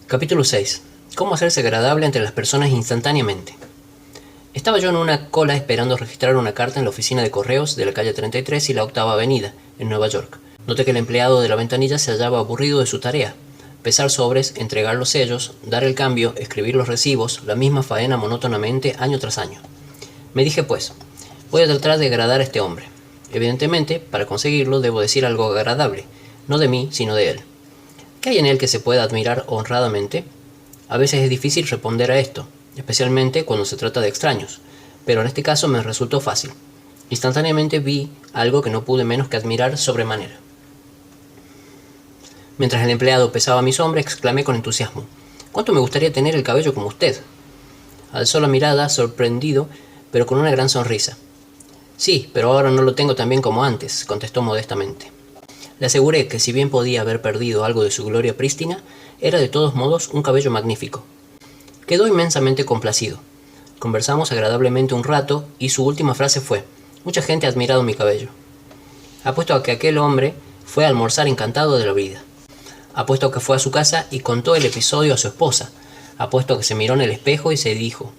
Capítulo 6. Cómo hacerse agradable entre las personas instantáneamente. Estaba yo en una cola esperando registrar una carta en la oficina de correos de la calle 33 y la Octava Avenida, en Nueva York. Noté que el empleado de la ventanilla se hallaba aburrido de su tarea. Pesar sobres, entregar los sellos, dar el cambio, escribir los recibos, la misma faena monótonamente año tras año. Me dije pues, voy a tratar de agradar a este hombre. Evidentemente, para conseguirlo debo decir algo agradable, no de mí, sino de él. ¿Qué hay en él que se pueda admirar honradamente? A veces es difícil responder a esto, especialmente cuando se trata de extraños, pero en este caso me resultó fácil. Instantáneamente vi algo que no pude menos que admirar sobremanera. Mientras el empleado pesaba mi sombra, exclamé con entusiasmo: «¿Cuánto me gustaría tener el cabello como usted?». Alzó la mirada, sorprendido, pero con una gran sonrisa. «Sí, pero ahora no lo tengo tan bien como antes», contestó modestamente. Le aseguré que si bien podía haber perdido algo de su gloria prístina, era de todos modos un cabello magnífico. Quedó inmensamente complacido. Conversamos agradablemente un rato y su última frase fue: «Mucha gente ha admirado mi cabello». Apuesto a que aquel hombre fue a almorzar encantado de la vida. Apuesto a que fue a su casa y contó el episodio a su esposa. Apuesto a que se miró en el espejo y se dijo: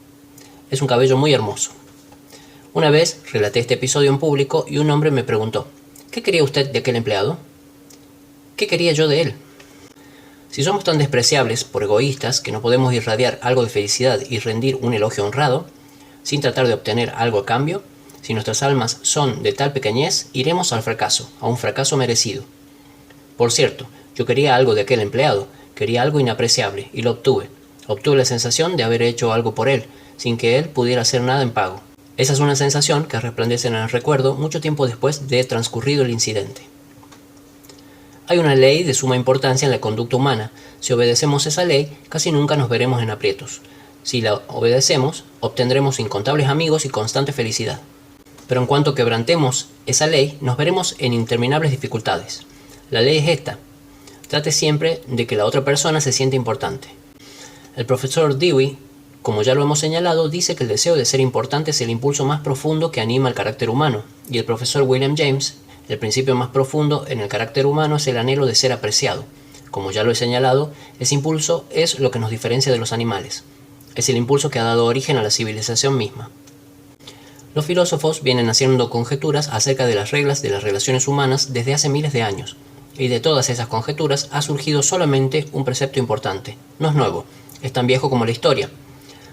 «Es un cabello muy hermoso». Una vez relaté este episodio en público y un hombre me preguntó: «¿Qué quería usted de aquel empleado?». ¿Qué quería yo de él? Si somos tan despreciables por egoístas que no podemos irradiar algo de felicidad y rendir un elogio honrado, sin tratar de obtener algo a cambio, si nuestras almas son de tal pequeñez, iremos al fracaso, a un fracaso merecido. Por cierto, yo quería algo de aquel empleado, quería algo inapreciable, y lo obtuve. Obtuve la sensación de haber hecho algo por él, sin que él pudiera hacer nada en pago. Esa es una sensación que resplandece en el recuerdo mucho tiempo después de transcurrido el incidente. Hay una ley de suma importancia en la conducta humana. Si obedecemos esa ley, casi nunca nos veremos en aprietos. Si la obedecemos, obtendremos incontables amigos y constante felicidad. Pero en cuanto quebrantemos esa ley, nos veremos en interminables dificultades. La ley es esta: trate siempre de que la otra persona se sienta importante. El profesor Dewey, como ya lo hemos señalado, dice que el deseo de ser importante es el impulso más profundo que anima al carácter humano, y el profesor William James: el principio más profundo en el carácter humano es el anhelo de ser apreciado. Como ya lo he señalado, ese impulso es lo que nos diferencia de los animales. Es el impulso que ha dado origen a la civilización misma. Los filósofos vienen haciendo conjeturas acerca de las reglas de las relaciones humanas desde hace miles de años, y de todas esas conjeturas ha surgido solamente un precepto importante. No es nuevo, es tan viejo como la historia.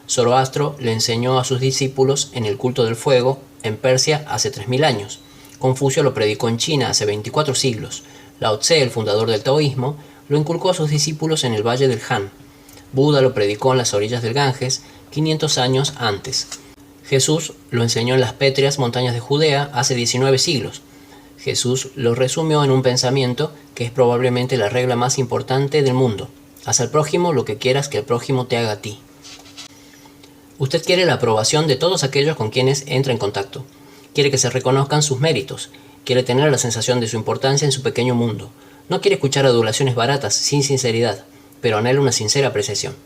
Zoroastro le enseñó a sus discípulos en el culto del fuego en Persia hace 3000 años. Confucio lo predicó en China hace 24 siglos. Lao Tse, el fundador del taoísmo, lo inculcó a sus discípulos en el valle del Han. Buda lo predicó en las orillas del Ganges 500 años antes. Jesús lo enseñó en las pétreas montañas de Judea hace 19 siglos. Jesús lo resumió en un pensamiento que es probablemente la regla más importante del mundo: haz al prójimo lo que quieras que el prójimo te haga a ti. Usted quiere la aprobación de todos aquellos con quienes entra en contacto. Quiere que se reconozcan sus méritos. Quiere tener la sensación de su importancia en su pequeño mundo. No quiere escuchar adulaciones baratas, sin sinceridad, pero anhela una sincera apreciación.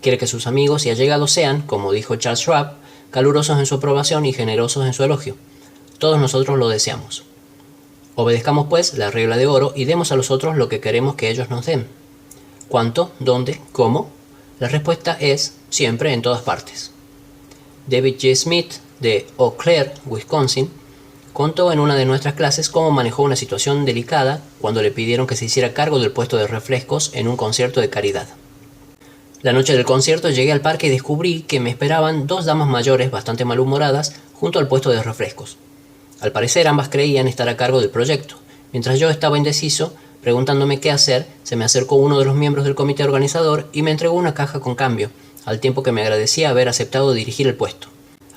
Quiere que sus amigos y allegados sean, como dijo Charles Schwab, calurosos en su aprobación y generosos en su elogio. Todos nosotros lo deseamos. Obedezcamos, pues, la regla de oro y demos a los otros lo que queremos que ellos nos den. ¿Cuánto? ¿Dónde? ¿Cómo? La respuesta es siempre, en todas partes. David J. Smith, de Eau Claire, Wisconsin, contó en una de nuestras clases cómo manejó una situación delicada cuando le pidieron que se hiciera cargo del puesto de refrescos en un concierto de caridad. La noche del concierto llegué al parque y descubrí que me esperaban dos damas mayores bastante malhumoradas junto al puesto de refrescos. Al parecer ambas creían estar a cargo del proyecto. Mientras yo estaba indeciso, preguntándome qué hacer, se me acercó uno de los miembros del comité organizador y me entregó una caja con cambio, al tiempo que me agradecía haber aceptado dirigir el puesto.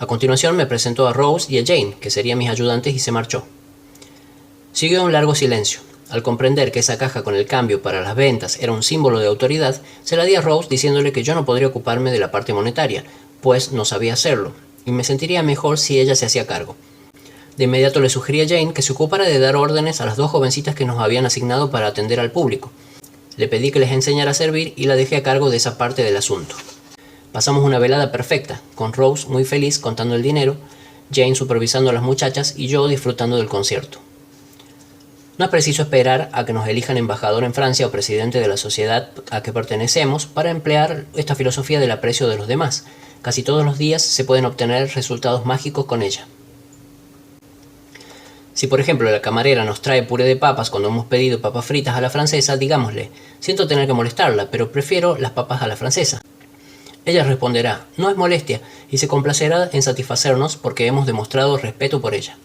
A continuación me presentó a Rose y a Jane, que serían mis ayudantes, y se marchó. Siguió un largo silencio. Al comprender que esa caja con el cambio para las ventas era un símbolo de autoridad, se la di a Rose diciéndole que yo no podría ocuparme de la parte monetaria, pues no sabía hacerlo, y me sentiría mejor si ella se hacía cargo. De inmediato le sugerí a Jane que se ocupara de dar órdenes a las dos jovencitas que nos habían asignado para atender al público. Le pedí que les enseñara a servir y la dejé a cargo de esa parte del asunto. Pasamos una velada perfecta, con Rose muy feliz contando el dinero, Jane supervisando a las muchachas y yo disfrutando del concierto. No es preciso esperar a que nos elijan embajador en Francia o presidente de la sociedad a que pertenecemos para emplear esta filosofía del aprecio de los demás. Casi todos los días se pueden obtener resultados mágicos con ella. Si por ejemplo la camarera nos trae puré de papas cuando hemos pedido papas fritas a la francesa, digámosle: siento tener que molestarla, pero prefiero las papas a la francesa. Ella responderá: no es molestia, y se complacerá en satisfacernos porque hemos demostrado respeto por ella.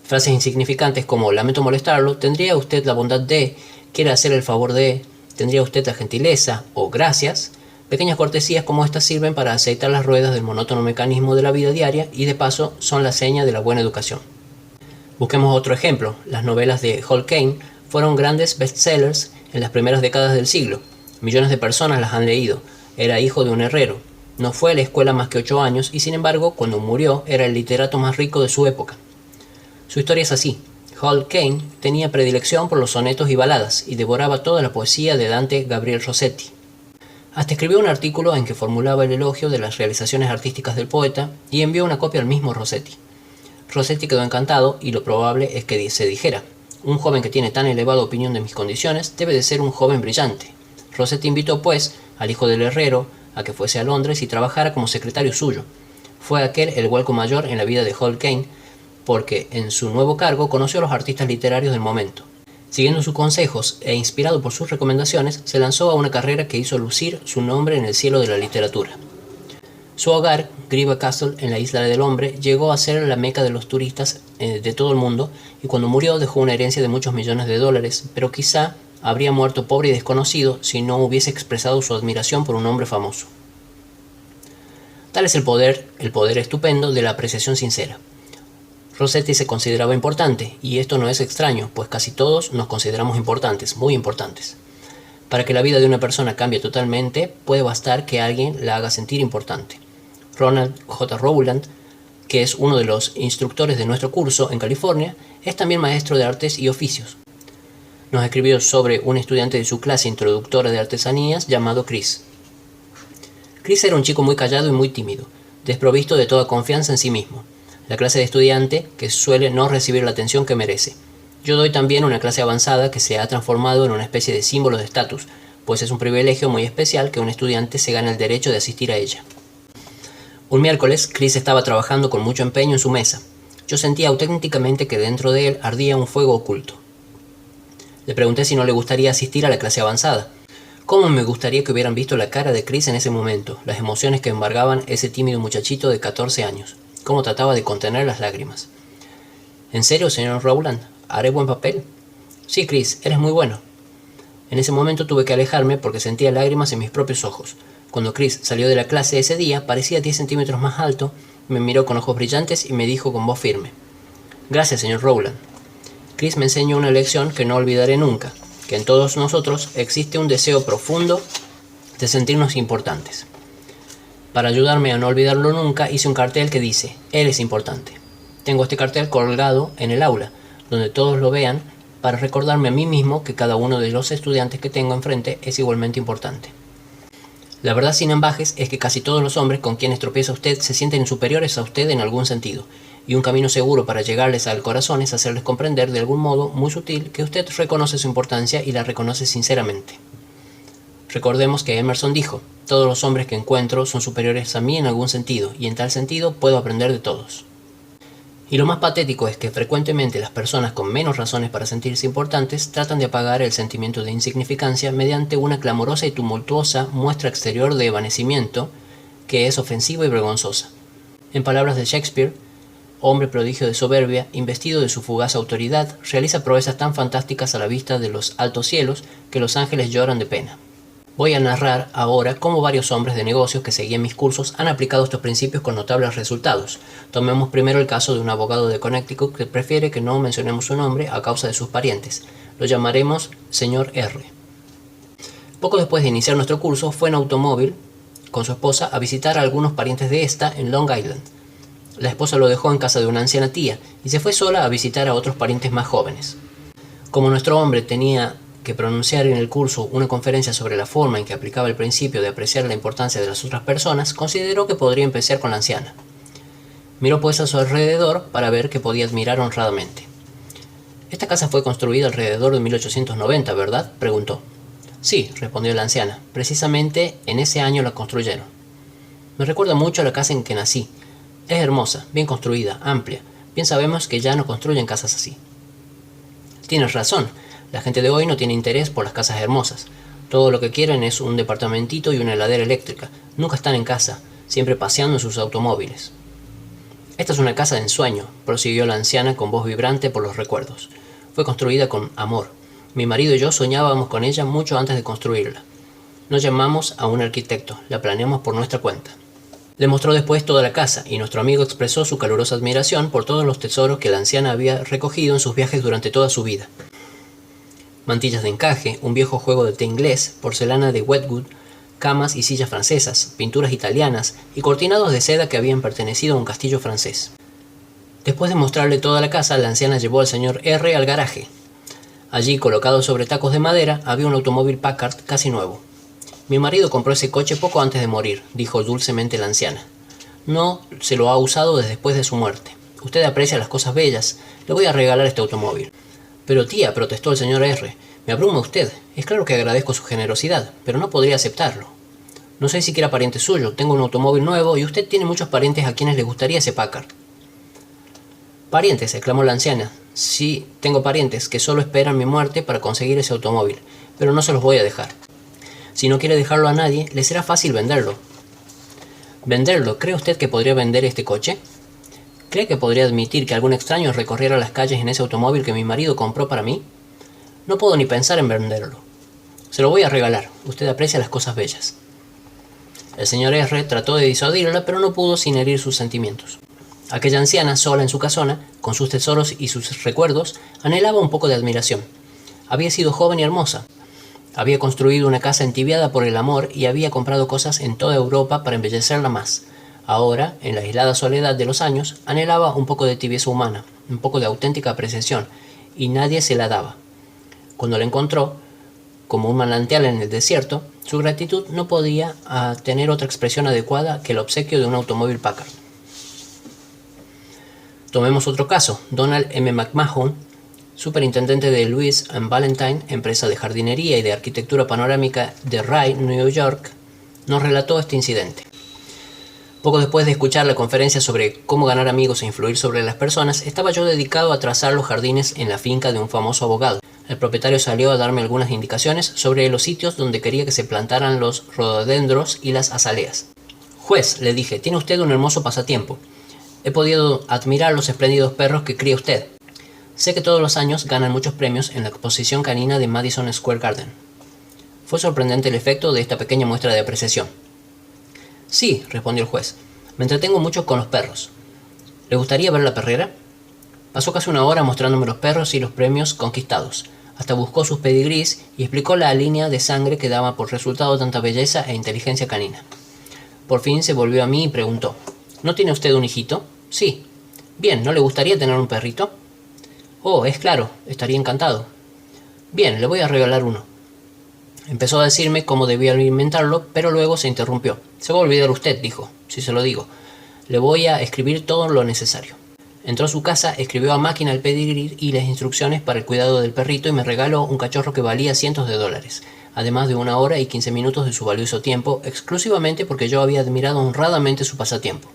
Frases insignificantes como lamento molestarlo, tendría usted la bondad de, quiere hacer el favor de, tendría usted la gentileza o gracias. Pequeñas cortesías como estas sirven para aceitar las ruedas del monótono mecanismo de la vida diaria y de paso son la seña de la buena educación. Busquemos otro ejemplo. Las novelas de Hall Caine fueron grandes bestsellers en las primeras décadas del siglo. Millones de personas las han leído. Era hijo de un herrero. No fue a la escuela más que 8 años y sin embargo, cuando murió, era el literato más rico de su época. Su historia es así. Hall Caine tenía predilección por los sonetos y baladas y devoraba toda la poesía de Dante Gabriel Rossetti. Hasta escribió un artículo en que formulaba el elogio de las realizaciones artísticas del poeta y envió una copia al mismo Rossetti. Rossetti quedó encantado y lo probable es que se dijera: un joven que tiene tan elevada opinión de mis condiciones debe de ser un joven brillante. Rossetti invitó, pues, al hijo del herrero a que fuese a Londres y trabajara como secretario suyo. Fue aquel el vuelco mayor en la vida de Hall Caine, porque en su nuevo cargo conoció a los artistas literarios del momento. Siguiendo sus consejos e inspirado por sus recomendaciones, se lanzó a una carrera que hizo lucir su nombre en el cielo de la literatura. Su hogar, Greeba Castle, en la Isla del Hombre, llegó a ser la meca de los turistas de todo el mundo, y cuando murió dejó una herencia de muchos millones de dólares, pero quizá habría muerto pobre y desconocido si no hubiese expresado su admiración por un hombre famoso. Tal es el poder estupendo de la apreciación sincera. Rossetti se consideraba importante, y esto no es extraño, pues casi todos nos consideramos importantes, muy importantes. Para que la vida de una persona cambie totalmente, puede bastar que alguien la haga sentir importante. Ronald J. Rowland, que es uno de los instructores de nuestro curso en California, es también maestro de artes y oficios. Nos escribió sobre un estudiante de su clase introductora de artesanías llamado Chris. Chris era un chico muy callado y muy tímido, desprovisto de toda confianza en sí mismo. La clase de estudiante que suele no recibir la atención que merece. Yo doy también una clase avanzada que se ha transformado en una especie de símbolo de estatus, pues es un privilegio muy especial que un estudiante se gane el derecho de asistir a ella. Un miércoles, Chris estaba trabajando con mucho empeño en su mesa. Yo sentía auténticamente que dentro de él ardía un fuego oculto. Le pregunté si no le gustaría asistir a la clase avanzada. ¿Cómo me gustaría que hubieran visto la cara de Chris en ese momento, las emociones que embargaban ese tímido muchachito de 14 años? Cómo trataba de contener las lágrimas. ¿En serio, señor Rowland? ¿Haré buen papel? Sí, Chris, eres muy bueno. En ese momento tuve que alejarme porque sentía lágrimas en mis propios ojos. Cuando Chris salió de la clase ese día, parecía 10 centímetros más alto, me miró con ojos brillantes y me dijo con voz firme: gracias, señor Rowland. Chris me enseñó una lección que no olvidaré nunca, que en todos nosotros existe un deseo profundo de sentirnos importantes. Para ayudarme a no olvidarlo nunca, hice un cartel que dice: él es importante. Tengo este cartel colgado en el aula, donde todos lo vean, para recordarme a mí mismo que cada uno de los estudiantes que tengo enfrente es igualmente importante. La verdad sin ambajes es que casi todos los hombres con quienes tropieza usted se sienten superiores a usted en algún sentido, y un camino seguro para llegarles al corazón es hacerles comprender de algún modo muy sutil que usted reconoce su importancia y la reconoce sinceramente. Recordemos que Emerson dijo: todos los hombres que encuentro son superiores a mí en algún sentido, y en tal sentido puedo aprender de todos. Y lo más patético es que frecuentemente las personas con menos razones para sentirse importantes tratan de apagar el sentimiento de insignificancia mediante una clamorosa y tumultuosa muestra exterior de evanecimiento que es ofensiva y vergonzosa. En palabras de Shakespeare, hombre prodigio de soberbia, investido de su fugaz autoridad, realiza proezas tan fantásticas a la vista de los altos cielos que los ángeles lloran de pena. Voy a narrar ahora cómo varios hombres de negocios que seguían mis cursos han aplicado estos principios con notables resultados. Tomemos primero el caso de un abogado de Connecticut que prefiere que no mencionemos su nombre a causa de sus parientes. Lo llamaremos señor R. Poco después de iniciar nuestro curso, fue en automóvil con su esposa a visitar a algunos parientes de esta en Long Island. La esposa lo dejó en casa de una anciana tía y se fue sola a visitar a otros parientes más jóvenes. Como nuestro hombre tenía que pronunciar en el curso una conferencia sobre la forma en que aplicaba el principio de apreciar la importancia de las otras personas, consideró que podría empezar con la anciana. Miró pues a su alrededor para ver qué podía admirar honradamente. «Esta casa fue construida alrededor de 1890, ¿verdad?», preguntó. «Sí», respondió la anciana. «Precisamente en ese año la construyeron». «Me recuerda mucho a la casa en que nací. Es hermosa, bien construida, amplia. Bien sabemos que ya no construyen casas así». «Tienes razón. La gente de hoy no tiene interés por las casas hermosas. Todo lo que quieren es un departamentito y una heladera eléctrica. Nunca están en casa, siempre paseando en sus automóviles». «Esta es una casa de ensueño», prosiguió la anciana con voz vibrante por los recuerdos. «Fue construida con amor. Mi marido y yo soñábamos con ella mucho antes de construirla. No llamamos a un arquitecto, la planeamos por nuestra cuenta». Le mostró después toda la casa, y nuestro amigo expresó su calurosa admiración por todos los tesoros que la anciana había recogido en sus viajes durante toda su vida. Mantillas de encaje, un viejo juego de té inglés, porcelana de Wedgwood, camas y sillas francesas, pinturas italianas y cortinados de seda que habían pertenecido a un castillo francés. Después de mostrarle toda la casa, la anciana llevó al señor R al garaje. Allí, colocado sobre tacos de madera, había un automóvil Packard casi nuevo. «Mi marido compró ese coche poco antes de morir», dijo dulcemente la anciana. «No se lo ha usado desde después de su muerte. Usted aprecia las cosas bellas. Le voy a regalar este automóvil». «Pero tía», protestó el señor R., «me abruma usted. Es claro que agradezco su generosidad, pero no podría aceptarlo. No soy siquiera pariente suyo. Tengo un automóvil nuevo y usted tiene muchos parientes a quienes les gustaría ese Packard». «Parientes», exclamó la anciana. «Sí, tengo parientes que solo esperan mi muerte para conseguir ese automóvil, pero no se los voy a dejar. Si no quiere dejarlo a nadie, le será fácil venderlo». «¿Venderlo? ¿Cree usted que podría vender este coche? ¿Cree que podría admitir que algún extraño recorriera las calles en ese automóvil que mi marido compró para mí? No puedo ni pensar en venderlo. Se lo voy a regalar. Usted aprecia las cosas bellas». El señor R. trató de disuadirla, pero no pudo sin herir sus sentimientos. Aquella anciana, sola en su casona, con sus tesoros y sus recuerdos, anhelaba un poco de admiración. Había sido joven y hermosa. Había construido una casa entibiada por el amor y había comprado cosas en toda Europa para embellecerla más. Ahora, en la aislada soledad de los años, anhelaba un poco de tibieza humana, un poco de auténtica apreciación, y nadie se la daba. Cuando la encontró, como un manantial en el desierto, su gratitud no podía tener otra expresión adecuada que el obsequio de un automóvil Packard. Tomemos otro caso. Donald M. McMahon, superintendente de Lewis & Valentine, empresa de jardinería y de arquitectura panorámica de Rye, New York, nos relató este incidente. Poco después de escuchar la conferencia sobre cómo ganar amigos e influir sobre las personas, estaba yo dedicado a trazar los jardines en la finca de un famoso abogado. El propietario salió a darme algunas indicaciones sobre los sitios donde quería que se plantaran los rododendros y las azaleas. «Juez», le dije, «tiene usted un hermoso pasatiempo. He podido admirar los espléndidos perros que cría usted. Sé que todos los años ganan muchos premios en la exposición canina de Madison Square Garden». Fue sorprendente el efecto de esta pequeña muestra de apreciación. «Sí», respondió el juez, «me entretengo mucho con los perros. ¿Le gustaría ver la perrera?». Pasó casi una hora mostrándome los perros y los premios conquistados. Hasta buscó sus pedigrís y explicó la línea de sangre que daba por resultado tanta belleza e inteligencia canina. Por fin se volvió a mí y preguntó: «¿No tiene usted un hijito?». «Sí». «Bien, ¿no le gustaría tener un perrito?». «Oh, es claro, estaría encantado». «Bien, le voy a regalar uno». Empezó a decirme cómo debía alimentarlo, pero luego se interrumpió. «Se va a olvidar usted», dijo, «si se lo digo. Le voy a escribir todo lo necesario». Entró a su casa, escribió a máquina el pedigrí y las instrucciones para el cuidado del perrito y me regaló un cachorro que valía cientos de dólares, además de 1 hora y 15 minutos de su valioso tiempo, exclusivamente porque yo había admirado honradamente su pasatiempo.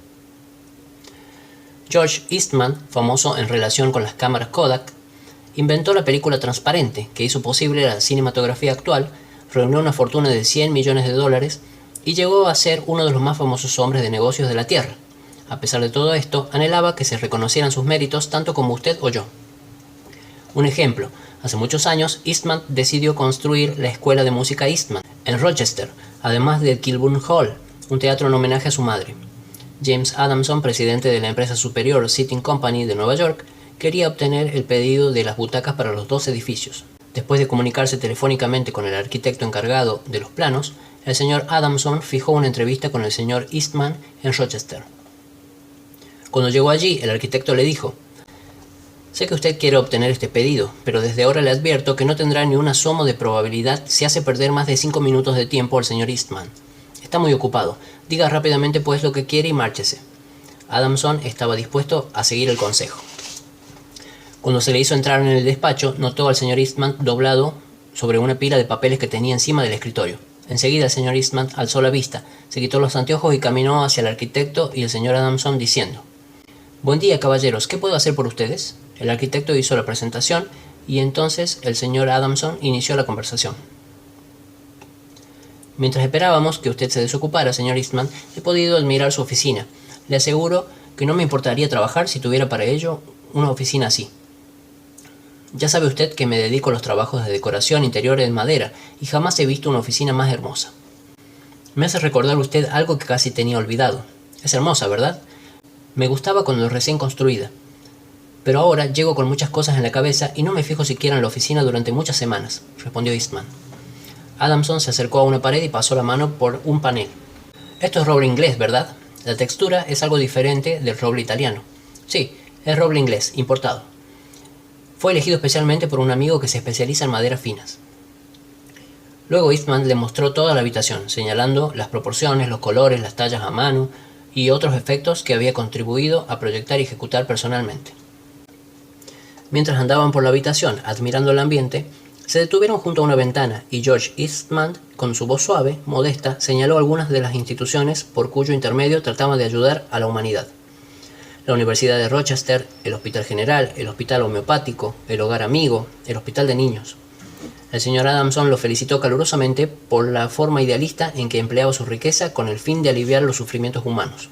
George Eastman, famoso en relación con las cámaras Kodak, inventó la película transparente que hizo posible la cinematografía actual, reunió una fortuna de $100 millones y llegó a ser uno de los más famosos hombres de negocios de la Tierra. A pesar de todo esto, anhelaba que se reconocieran sus méritos tanto como usted o yo. Un ejemplo: hace muchos años, Eastman decidió construir la Escuela de Música Eastman en Rochester, además del Kilburn Hall, un teatro en homenaje a su madre. James Adamson, presidente de la empresa Superior Seating Company de Nueva York, quería obtener el pedido de las butacas para los 2 edificios. Después de comunicarse telefónicamente con el arquitecto encargado de los planos, el señor Adamson fijó una entrevista con el señor Eastman en Rochester. Cuando llegó allí, el arquitecto le dijo: «Sé que usted quiere obtener este pedido, pero desde ahora le advierto que no tendrá ni un asomo de probabilidad si hace perder más de 5 minutos de tiempo al señor Eastman. Está muy ocupado. Diga rápidamente pues lo que quiere y márchese». Adamson estaba dispuesto a seguir el consejo. Cuando se le hizo entrar en el despacho, notó al señor Eastman doblado sobre una pila de papeles que tenía encima del escritorio. Enseguida el señor Eastman alzó la vista, se quitó los anteojos y caminó hacia el arquitecto y el señor Adamson diciendo: «Buen día, caballeros, ¿qué puedo hacer por ustedes?». El arquitecto hizo la presentación y entonces el señor Adamson inició la conversación. «Mientras esperábamos que usted se desocupara, señor Eastman, he podido admirar su oficina. Le aseguro que no me importaría trabajar si tuviera para ello una oficina así. Ya sabe usted que me dedico a los trabajos de decoración interior en madera y jamás he visto una oficina más hermosa. Me hace recordar usted algo que casi tenía olvidado. Es hermosa, ¿verdad? Me gustaba cuando recién construida. Pero ahora llego con muchas cosas en la cabeza y no me fijo siquiera en la oficina durante muchas semanas», respondió Eastman. Adamson se acercó a una pared y pasó la mano por un panel. «Esto es roble inglés, ¿verdad? La textura es algo diferente del roble italiano». «Sí, es roble inglés, importado. Fue elegido especialmente por un amigo que se especializa en maderas finas». Luego Eastman le mostró toda la habitación, señalando las proporciones, los colores, las tallas a mano y otros efectos que había contribuido a proyectar y ejecutar personalmente. Mientras andaban por la habitación, admirando el ambiente, se detuvieron junto a una ventana y George Eastman, con su voz suave, modesta, señaló algunas de las instituciones por cuyo intermedio trataban de ayudar a la humanidad: la Universidad de Rochester, el Hospital General, el Hospital Homeopático, el Hogar Amigo, el Hospital de Niños. El señor Adamson lo felicitó calurosamente por la forma idealista en que empleaba su riqueza con el fin de aliviar los sufrimientos humanos.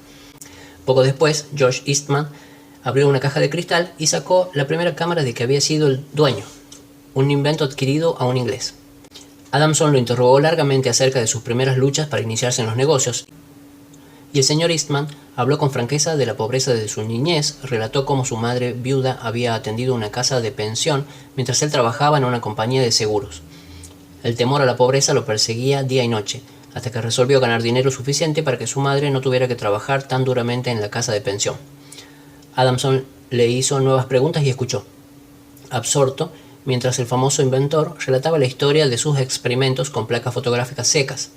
Poco después, George Eastman abrió una caja de cristal y sacó la primera cámara de que había sido el dueño, un invento adquirido a un inglés. Adamson lo interrogó largamente acerca de sus primeras luchas para iniciarse en los negocios, y el señor Eastman habló con franqueza de la pobreza de su niñez, relató cómo su madre viuda había atendido una casa de pensión mientras él trabajaba en una compañía de seguros. El temor a la pobreza lo perseguía día y noche, hasta que resolvió ganar dinero suficiente para que su madre no tuviera que trabajar tan duramente en la casa de pensión. Adamson le hizo nuevas preguntas y escuchó, absorto, mientras el famoso inventor relataba la historia de sus experimentos con placas fotográficas secas.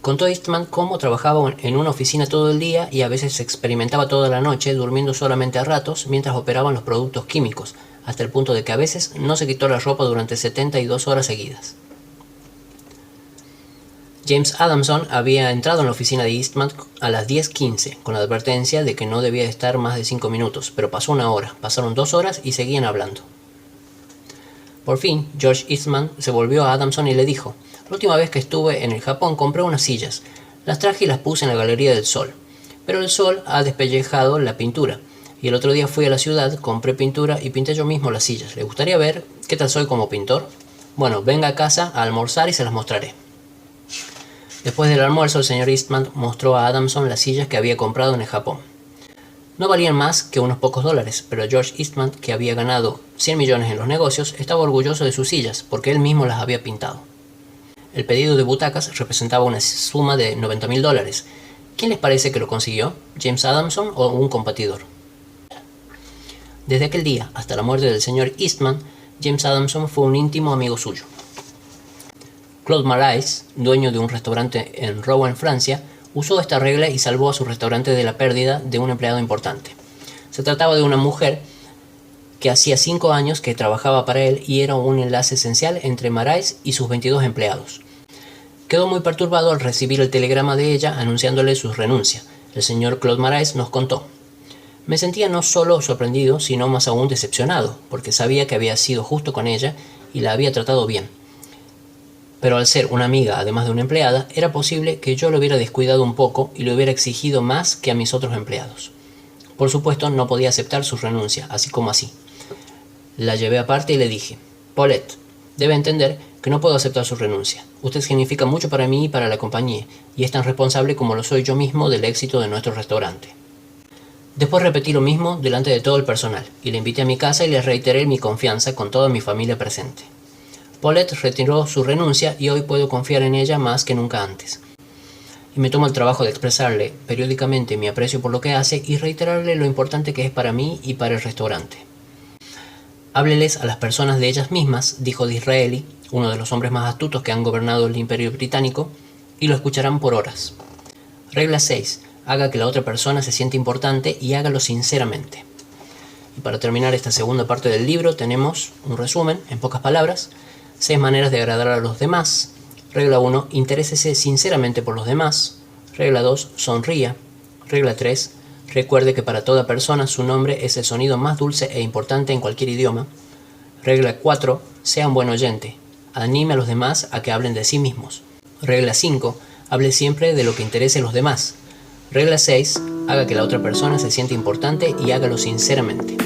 Contó Eastman cómo trabajaba en una oficina todo el día y a veces experimentaba toda la noche, durmiendo solamente a ratos mientras operaban los productos químicos, hasta el punto de que a veces no se quitó la ropa durante 72 horas seguidas. James Adamson había entrado en la oficina de Eastman a las 10:15, con la advertencia de que no debía estar más de 5 minutos, pero pasó una hora, pasaron 2 horas y seguían hablando. Por fin, George Eastman se volvió a Adamson y le dijo: «La última vez que estuve en el Japón compré unas sillas. Las traje y las puse en la Galería del Sol. Pero el sol ha despellejado la pintura. Y el otro día fui a la ciudad, compré pintura y pinté yo mismo las sillas. ¿Le gustaría ver qué tal soy como pintor? Bueno, venga a casa a almorzar y se las mostraré». Después del almuerzo, el señor Eastman mostró a Adamson las sillas que había comprado en el Japón. No valían más que unos pocos dólares, pero George Eastman, que había ganado 100 millones en los negocios, estaba orgulloso de sus sillas, porque él mismo las había pintado. El pedido de butacas representaba una suma de $90,000. ¿Quién les parece que lo consiguió? ¿James Adamson o un competidor? Desde aquel día hasta la muerte del señor Eastman, James Adamson fue un íntimo amigo suyo. Claude Marais, dueño de un restaurante en Rouen, Francia, usó esta regla y salvó a su restaurante de la pérdida de un empleado importante. Se trataba de una mujer que hacía 5 años que trabajaba para él y era un enlace esencial entre Marais y sus 22 empleados. Quedó muy perturbado al recibir el telegrama de ella anunciándole su renuncia. El señor Claude Marais nos contó: «Me sentía no solo sorprendido, sino más aún decepcionado, porque sabía que había sido justo con ella y la había tratado bien. Pero al ser una amiga, además de una empleada, era posible que yo lo hubiera descuidado un poco y le hubiera exigido más que a mis otros empleados. Por supuesto, no podía aceptar su renuncia, así como así. La llevé aparte y le dije: «Paulette, debe entender que no puedo aceptar su renuncia. Usted significa mucho para mí y para la compañía, y es tan responsable como lo soy yo mismo del éxito de nuestro restaurante». Después repetí lo mismo delante de todo el personal, y le invité a mi casa y le reiteré mi confianza con toda mi familia presente. Paulette retiró su renuncia y hoy puedo confiar en ella más que nunca antes. Y me tomo el trabajo de expresarle periódicamente mi aprecio por lo que hace y reiterarle lo importante que es para mí y para el restaurante. Hábleles a las personas de ellas mismas», dijo Disraeli, uno de los hombres más astutos que han gobernado el Imperio Británico, «y lo escucharán por horas». Regla 6. Haga que la otra persona se sienta importante y hágalo sinceramente. Y para terminar esta segunda parte del libro tenemos un resumen, en pocas palabras, 6 maneras de agradar a los demás. Regla 1, interésese sinceramente por los demás. Regla 2, sonría. Regla 3, recuerde que para toda persona su nombre es el sonido más dulce e importante en cualquier idioma. Regla 4, sea un buen oyente. Anime a los demás a que hablen de sí mismos. Regla 5, hable siempre de lo que interese a los demás. Regla 6, haga que la otra persona se sienta importante y hágalo sinceramente.